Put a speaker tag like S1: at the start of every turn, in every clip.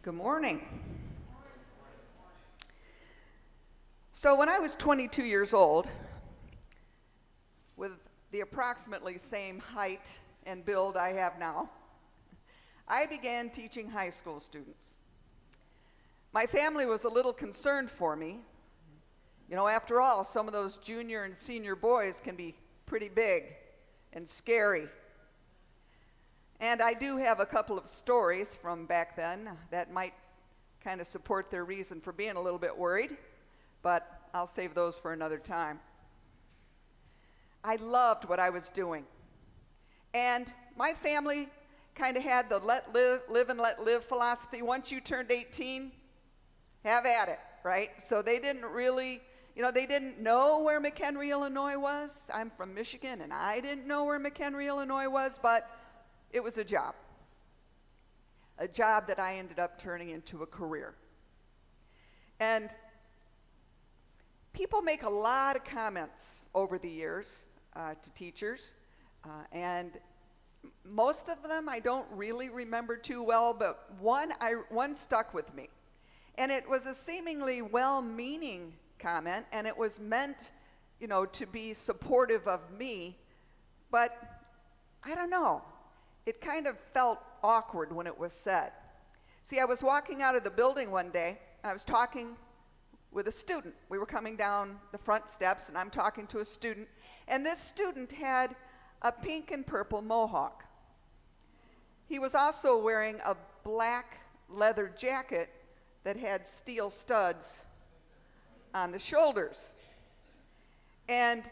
S1: Good morning. So when I was 22 years old, with the approximately same height and build I have now, I began teaching high school students. My family was a little concerned for me. You know, after all, some of those junior and senior boys can be pretty big and scary. And I do have a couple of stories from back then that might kind of support their reason for being a little bit worried, but I'll save those for another time. I loved what I was doing. And my family kind of had the live and let live philosophy. Once you turned 18, have at it, right? So they didn't really, they didn't know where McHenry, Illinois was. I'm from Michigan, and I didn't know where McHenry, Illinois was, but it was a job that I ended up turning into a career. And people make a lot of comments over the years to teachers, and most of them I don't really remember too well, but one stuck with me. And it was a seemingly well-meaning comment, and it was meant, to be supportive of me, but I don't know. It kind of felt awkward when it was said. See, I was walking out of the building one day, and I was talking with a student. We were coming down the front steps, and I'm talking to a student, and this student had a pink and purple mohawk. He was also wearing a black leather jacket that had steel studs on the shoulders. And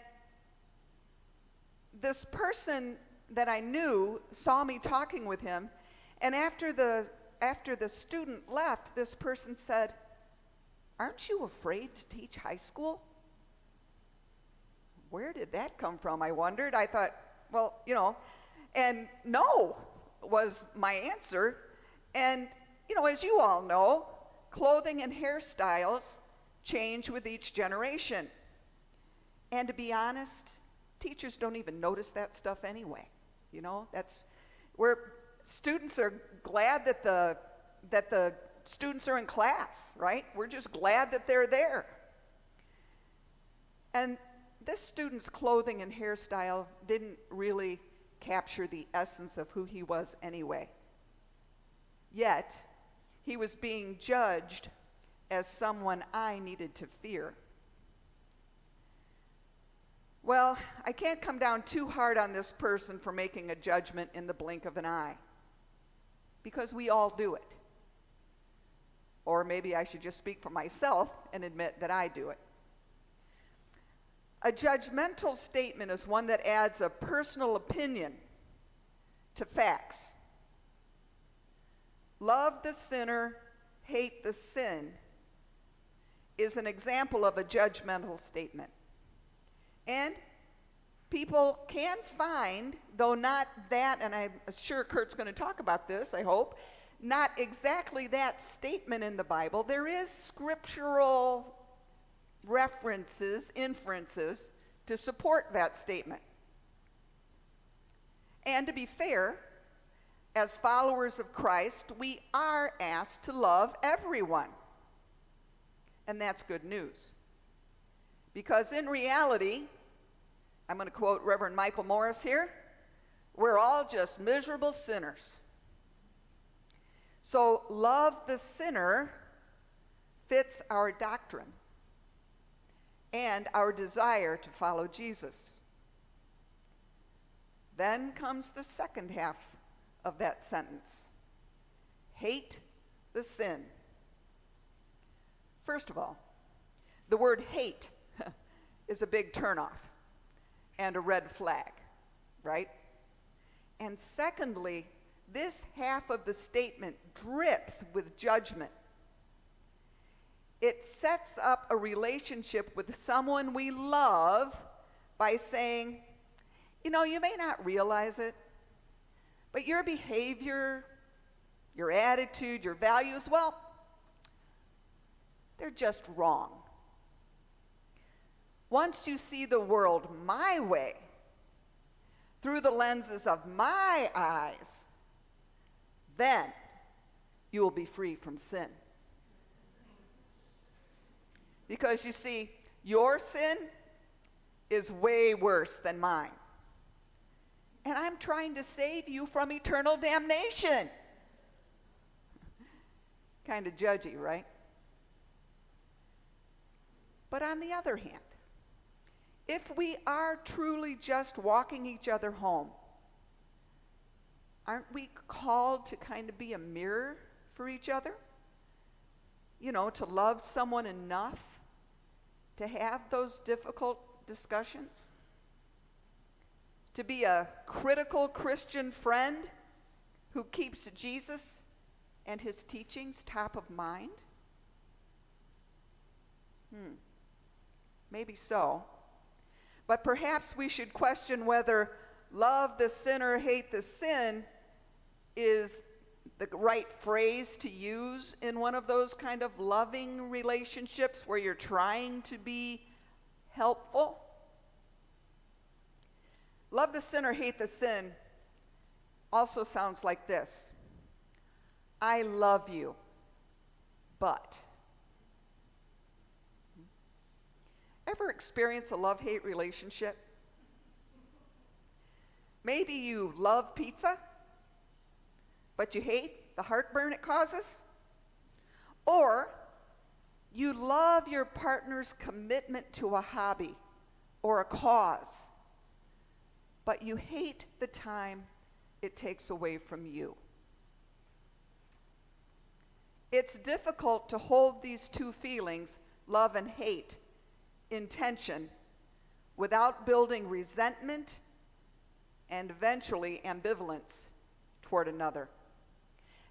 S1: this person that I knew saw me talking with him, and after the student left, this person said, "Aren't you afraid to teach high school?" Where did that come from, I wondered. I thought, well, and no was my answer. And, as you all know, clothing and hairstyles change with each generation. And to be honest, teachers don't even notice that stuff anyway. That's where students are glad that the students are in class, right? We're just glad that they're there. And this student's clothing and hairstyle didn't really capture the essence of who he was anyway. Yet, he was being judged as someone I needed to fear. Well, I can't come down too hard on this person for making a judgment in the blink of an eye, because we all do it. Or maybe I should just speak for myself and admit that I do it. A judgmental statement is one that adds a personal opinion to facts. Love the sinner, hate the sin is an example of a judgmental statement. And people can find, though not that, and I'm sure Kurt's going to talk about this, I hope, not exactly that statement in the Bible. There is scriptural references, inferences, to support that statement. And to be fair, as followers of Christ, we are asked to love everyone. And that's good news. Because in reality, I'm going to quote Reverend Michael Morris here, we're all just miserable sinners. So love the sinner fits our doctrine and our desire to follow Jesus. Then comes the second half of that sentence. Hate the sin. First of all, the word hate is a big turnoff and a red flag, right? And secondly, this half of the statement drips with judgment. It sets up a relationship with someone we love by saying, you may not realize it, but your behavior, your attitude, your values, well, they're just wrong. Once you see the world my way, through the lenses of my eyes, then you will be free from sin. Because you see, your sin is way worse than mine. And I'm trying to save you from eternal damnation. Kind of judgy, right? But on the other hand, if we are truly just walking each other home, aren't we called to kind of be a mirror for each other? You know, to love someone enough to have those difficult discussions? To be a critical Christian friend who keeps Jesus and his teachings top of mind? Maybe so. But perhaps we should question whether love the sinner, hate the sin is the right phrase to use in one of those kind of loving relationships where you're trying to be helpful. Love the sinner, hate the sin also sounds like this. I love you, but. Ever experience a love-hate relationship? Maybe you love pizza, but you hate the heartburn it causes? Or you love your partner's commitment to a hobby or a cause, but you hate the time it takes away from you. It's difficult to hold these two feelings, love and hate, in tension without building resentment and eventually ambivalence toward another.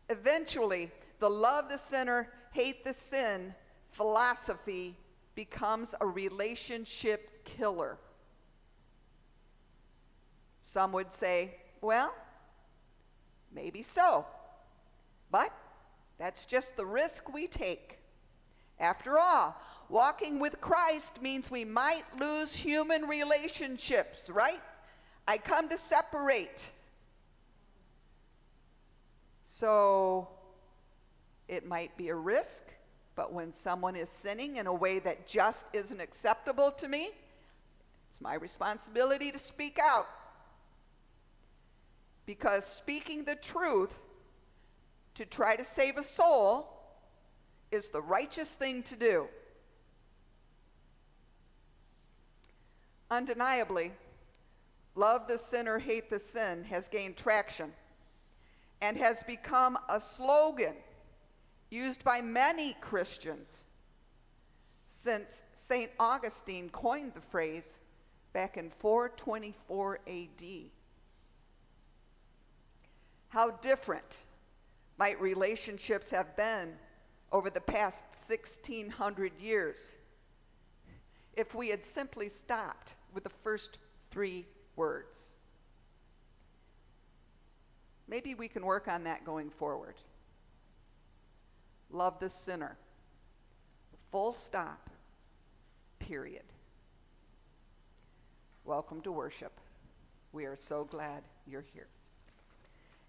S1: Eventually, the love the sinner, hate the sin philosophy becomes a relationship killer. Some would say, well, maybe so, but that's just the risk we take. After all, walking with Christ means we might lose human relationships, right? I come to separate. So it might be a risk, but when someone is sinning in a way that just isn't acceptable to me, it's my responsibility to speak out. Because speaking the truth to try to save a soul is the righteous thing to do. Undeniably, love the sinner, hate the sin has gained traction and has become a slogan used by many Christians since St. Augustine coined the phrase back in 424 AD. How different might relationships have been over the past 1,600 years if we had simply stopped with the first 3 words. Maybe we can work on that going forward. Love the sinner. Full stop. Period. Welcome to worship. We are so glad you're here.